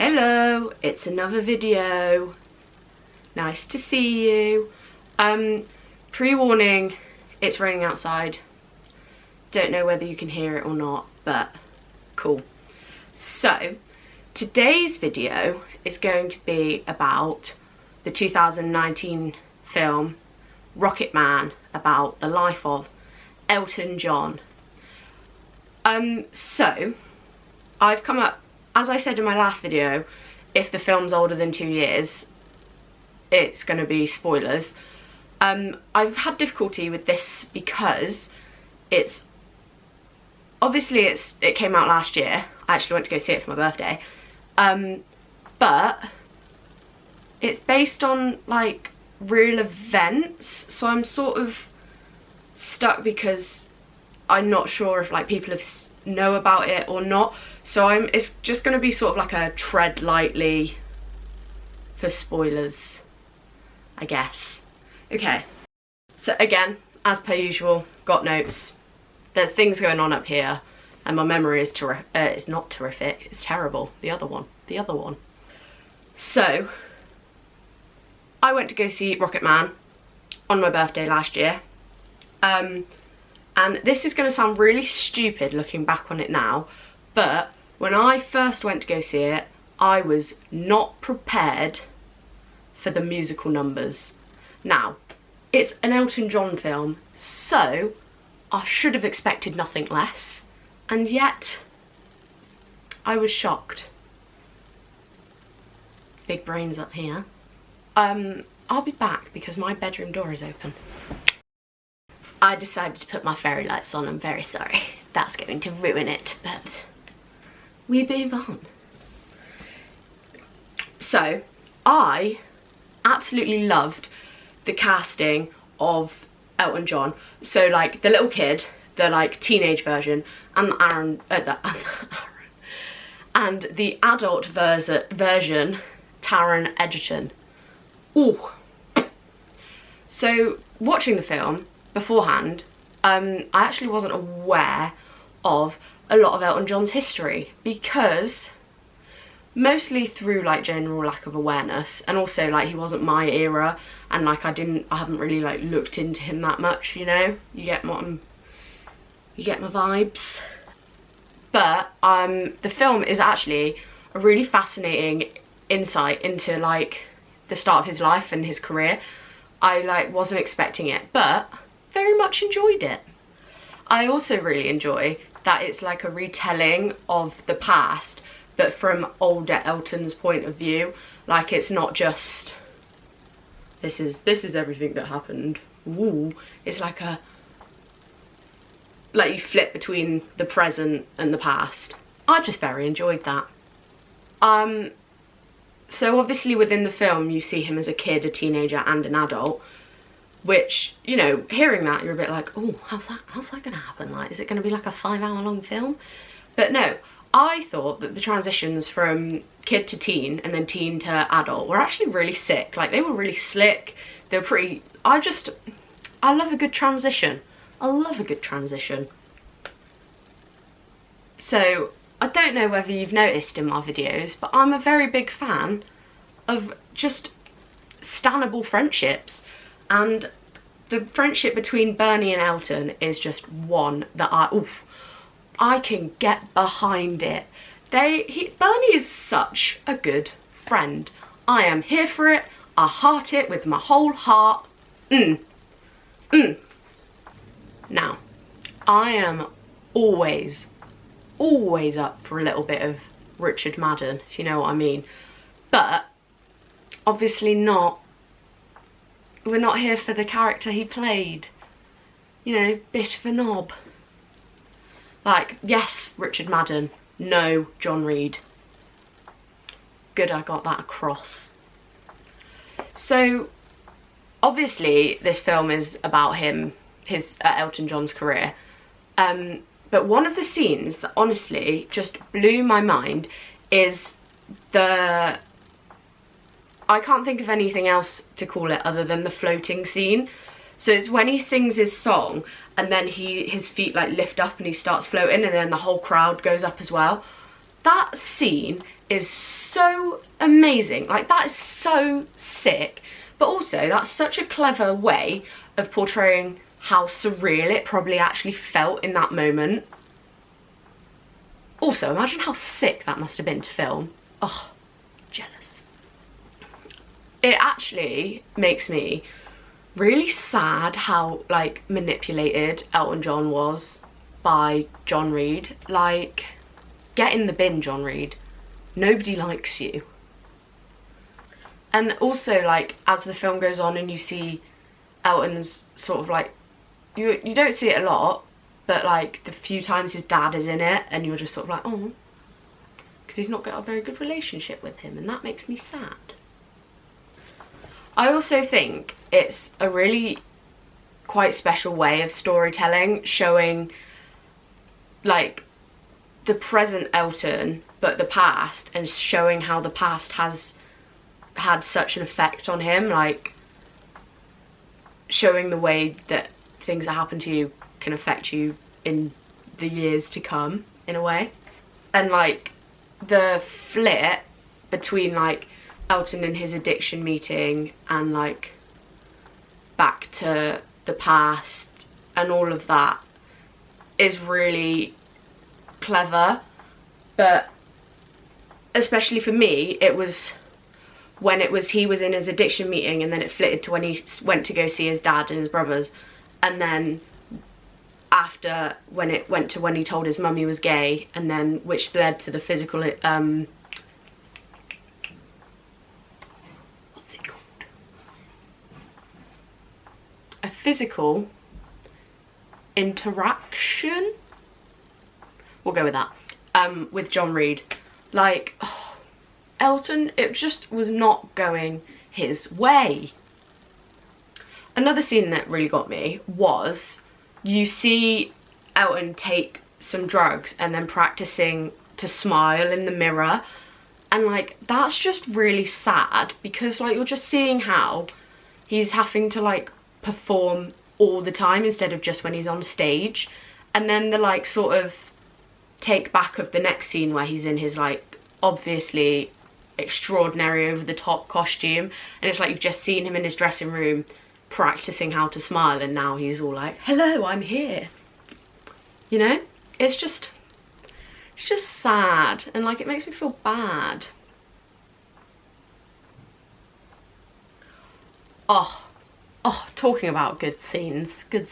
Hello, it's another video. Nice to see you. Pre-warning, it's raining outside. Don't know whether you can hear it or not, but cool. So, today's video is going to be about the 2019 film Rocket Man, about the life of Elton John. So, I've come up, as I said in my last video, if the film's older than 2 years, it's going to be spoilers. I've had difficulty with this because it came out last year. I actually went to go see it for my birthday. But it's based on like real events, so I'm sort of stuck because I'm not sure if like people know about it or not. So it's just going to be sort of like a tread lightly for spoilers, I guess. Okay, so again, as per usual, got notes. There's things going on up here, and my memory is it's not terrific, it's terrible. The other one. So, I went to go see Rocket Man on my birthday last year. And this is going to sound really stupid looking back on it now, but when I first went to go see it, I was not prepared for the musical numbers. Now, it's an Elton John film, so I should have expected nothing less, and yet I was shocked. Big brains up here. I'll be back because my bedroom door is open. I decided to put my fairy lights on. I'm very sorry. That's going to ruin it, but we move on. So, I absolutely loved the casting of Elton John. So, like, the little kid, the, like, teenage version, and and the adult version, Taron Egerton. Ooh. So, watching the film beforehand, I actually wasn't aware of a lot of Elton John's history, because mostly through like general lack of awareness, and also like he wasn't my era, and like I haven't really like looked into him that much, you know, you get my vibes. But the film is actually a really fascinating insight into like the start of his life and his career. I like wasn't expecting it, but very much enjoyed it. I also really enjoy that it's like a retelling of the past, but from older Elton's point of view. Like, it's not just this is everything that happened. Ooh, it's like you flip between the present and the past. I just very enjoyed that. So obviously within the film you see him as a kid, a teenager and an adult, which, you know, hearing that you're a bit like, oh, how's that gonna happen? Like, is it gonna be like a 5-hour long film? But no, I thought that the transitions from kid to teen and then teen to adult were actually really sick. Like, they were really slick. They were pretty, I love a good transition. I love a good transition. So, I don't know whether you've noticed in my videos, but I'm a very big fan of just stannable friendships. And the friendship between Bernie and Elton is just one that I can get behind it. Bernie is such a good friend. I am here for it. I heart it with my whole heart. Now, I am always up for a little bit of Richard Madden, if you know what I mean. But obviously we're not here for the character he played. You know, bit of a knob. Like, yes, Richard Madden. No, John Reed. Good, I got that across. So, obviously, this film is about Elton John's career. But one of the scenes that honestly just blew my mind is I can't think of anything else to call it other than the floating scene. So it's when he sings his song and then his feet like lift up and he starts floating, and then the whole crowd goes up as well. That scene is so amazing. Like, that is so sick. But also, that's such a clever way of portraying how surreal it probably actually felt in that moment. Also, imagine how sick that must have been to film. Oh, jealous. It actually makes me really sad how, like, manipulated Elton John was by John Reid. Like, get in the bin, John Reid. Nobody likes you. And also, like, as the film goes on and you see Elton's sort of, like, you don't see it a lot, but, like, the few times his dad is in it, and you're just sort of like, oh, because he's not got a very good relationship with him, and that makes me sad. I also think it's a really quite special way of storytelling, showing, like, the present Elton, but the past, and showing how the past has had such an effect on him, like, showing the way that things that happen to you can affect you in the years to come, in a way. And, like, the flip between, like, Elton and his addiction meeting and, like, back to the past and all of that is really clever. But especially for me, it was when he was in his addiction meeting, and then it flitted to when he went to go see his dad and his brothers, and then after when it went to when he told his mum he was gay, and then which led to the physical what's it called? A physical interaction? We'll go with that. With John Reid. Like, oh, Elton, it just was not going his way. Another scene that really got me was, you see Elton take some drugs and then practicing to smile in the mirror, and, like, that's just really sad, because, like, you're just seeing how he's having to, like, perform all the time instead of just when he's on stage. And then the, like, sort of take back of the next scene where he's in his, like, obviously extraordinary over the top costume, and it's like you've just seen him in his dressing room practicing how to smile, and now he's all like, hello, I'm here. You know, it's just sad, and, like, it makes me feel bad. Oh, talking about good scenes. The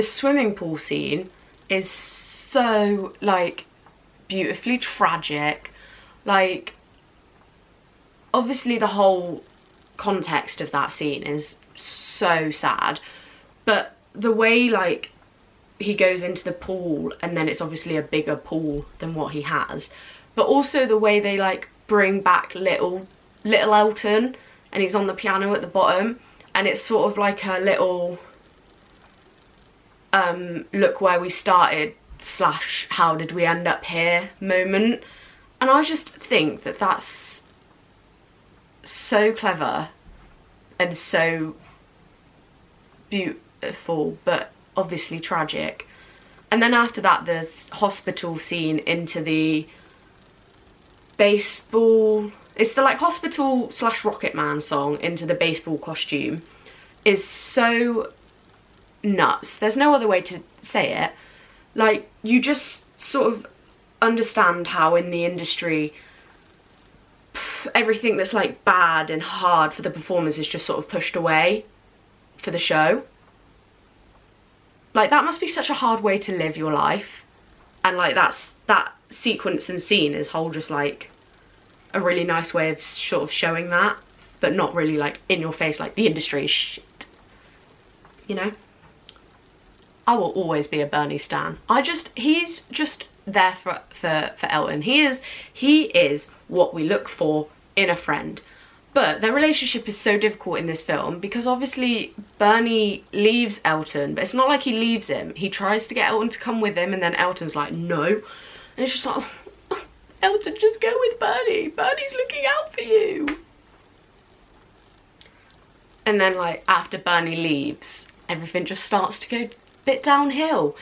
swimming pool scene is so, like, beautifully tragic. Like, obviously the whole context of that scene is so sad, but the way, like, he goes into the pool and then it's obviously a bigger pool than what he has, but also the way they, like, bring back little Elton, and he's on the piano at the bottom, and it's sort of like a little look where we started / how did we end up here moment. And I just think that that's so clever and so beautiful, but obviously tragic. And then after that, there's hospital scene into the baseball, it's the, like, hospital / Rocket Man song into the baseball costume is so nuts. There's no other way to say it. Like, you just sort of understand how in the industry everything that's, like, bad and hard for the performers is just sort of pushed away for the show. Like, that must be such a hard way to live your life, and, like, that sequence and scene is whole just, like, a really nice way of sort of showing that, but not really, like, in your face, like, the industry is shit, you know. I will always be a Bernie stan. He's just there for Elton. He is what we look for in a friend. But their relationship is so difficult in this film because obviously Bernie leaves Elton, but it's not like he leaves him. He tries to get Elton to come with him, and then Elton's like, no. And it's just like, oh, Elton, just go with Bernie. Bernie's looking out for you. And then, like, after Bernie leaves, everything just starts to go a bit downhill.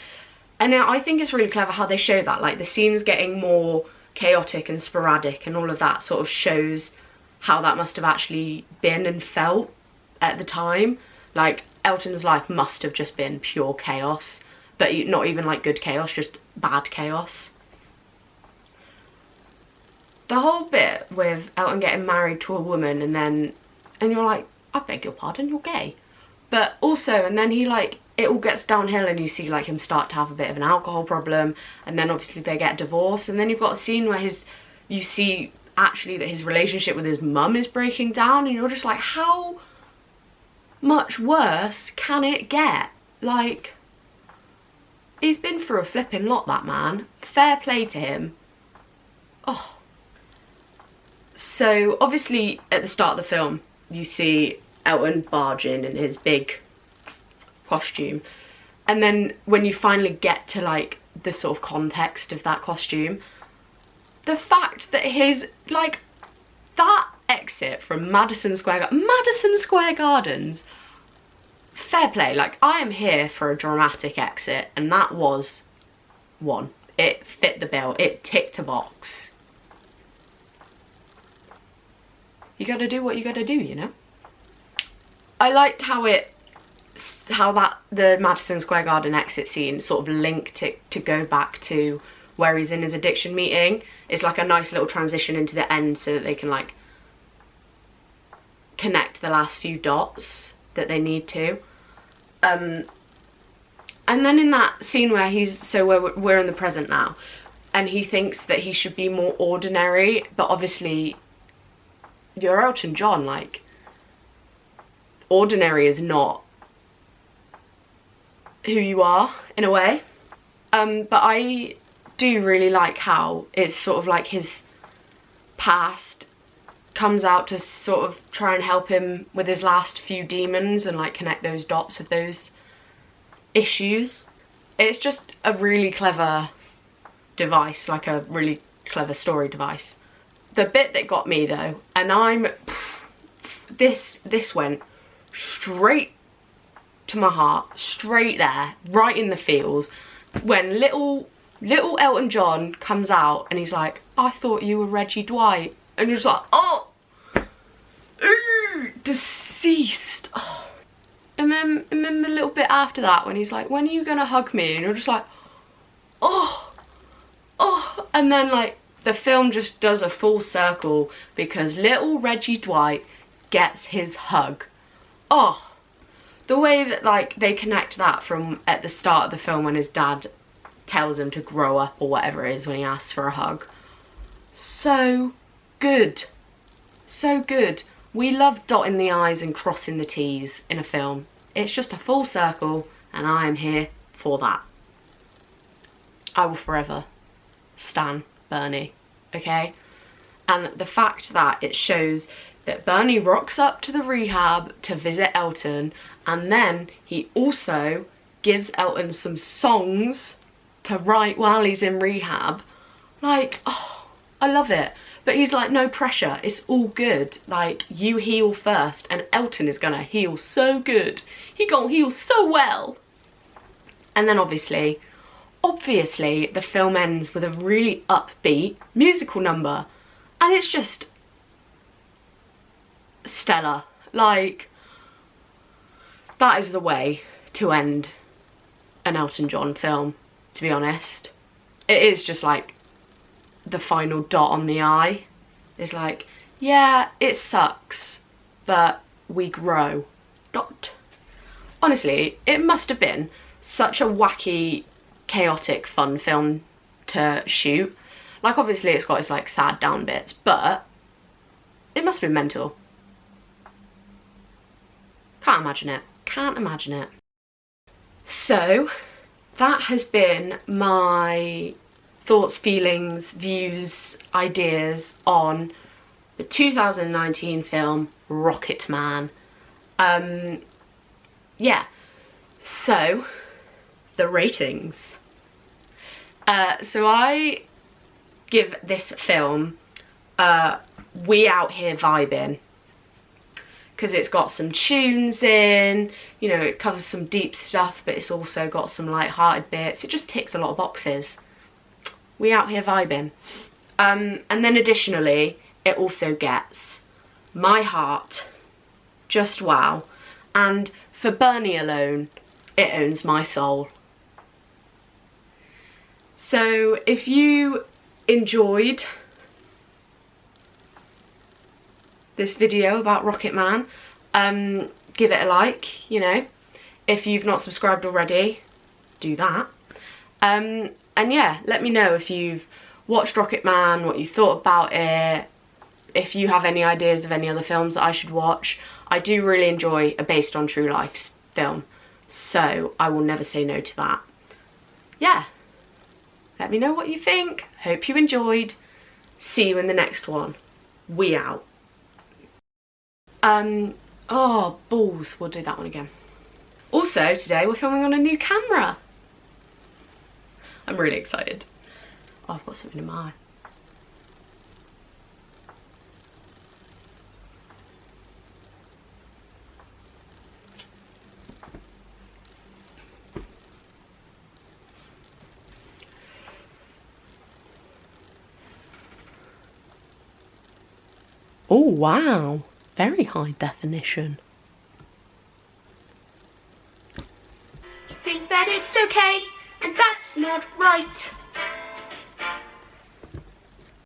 And now I think it's really clever how they show that, like, the scene's getting more chaotic and sporadic, and all of that sort of shows how that must have actually been and felt at the time. Like, Elton's life must have just been pure chaos, but not even like good chaos, just bad chaos. The whole bit with Elton getting married to a woman and you're like, I beg your pardon, you're gay. But also, and then he like, it all gets downhill and you see like him start to have a bit of an alcohol problem, and then obviously they get divorced, and then you've got a scene where you see actually that his relationship with his mum is breaking down, and you're just like, how much worse can it get? Like, he's been through a flipping lot, that man. Fair play to him. Oh. So obviously at the start of the film you see Elton barge in his big costume, and then when you finally get to like the sort of context of that costume, the fact that his like that exit from Madison Square Gardens, fair play. Like, I am here for a dramatic exit, and that was one. It fit the bill, it ticked a box. You gotta do what you gotta do, you know? I liked how the Madison Square Garden exit scene sort of linked it to go back to where he's in his addiction meeting. It's like a nice little transition into the end so that they can like connect the last few dots that they need to. And then in that scene where we're in the present now, and he thinks that he should be more ordinary, but obviously you're Elton John, like, ordinary is not who you are, in a way. But I do really like how it's sort of like his past comes out to sort of try and help him with his last few demons and like connect those dots of those issues. It's just a really clever device, like a really clever story device. The bit that got me though, and this went straight to my heart, straight there, right in the feels, when little Elton John comes out and he's like, I thought you were Reggie Dwight, and you're just like, oh, ooh, deceased. Oh. And then the little bit after that when he's like, when are you gonna hug me? And you're just like, oh, and then like the film just does a full circle because little Reggie Dwight gets his hug. Oh, the way that like they connect that from at the start of the film when his dad tells him to grow up or whatever it is when he asks for a hug. So good. So good. We love dotting the I's and crossing the T's in a film. It's just a full circle and I am here for that. I will forever stan Bernie, okay? And the fact that it shows that Bernie rocks up to the rehab to visit Elton, and then he also gives Elton some songs to write while he's in rehab. Like, oh, I love it. But he's like, no pressure, it's all good. Like, you heal first, and Elton is gonna heal so good. He gonna heal so well. And then obviously, the film ends with a really upbeat musical number. And it's just stellar. Like, that is the way to end an Elton John film, to be honest. It is just like the final dot on the I. It's like, yeah, it sucks, but we grow. Dot. Honestly, it must have been such a wacky, chaotic, fun film to shoot. Like, obviously it's got its like sad down bits, but it must have been mental. Can't imagine it. Can't imagine it. So that has been my thoughts, feelings, views, ideas on the 2019 film Rocketman. Yeah, so the ratings. So I give this film We Out Here Vibing, because it's got some tunes in, you know, it covers some deep stuff, but it's also got some light-hearted bits. It just ticks a lot of boxes. We Out Here Vibing. And then additionally, it also gets My Heart, Just Wow, and for Bernie alone, it owns my soul. So if you enjoyed this video about Rocket Man, give it a like, you know. If you've not subscribed already, do that. And yeah, let me know if you've watched Rocket Man, what you thought about it, if you have any ideas of any other films that I should watch. I do really enjoy a based on true life film, so I will never say no to that. Yeah, let me know what you think. Hope you enjoyed. See you in the next one. We out. Oh, balls. We'll do that one again. Also, today we're filming on a new camera. I'm really excited. Oh, I've got something in my eye. Oh, wow. Very high definition. You think that it's okay, and that's not right.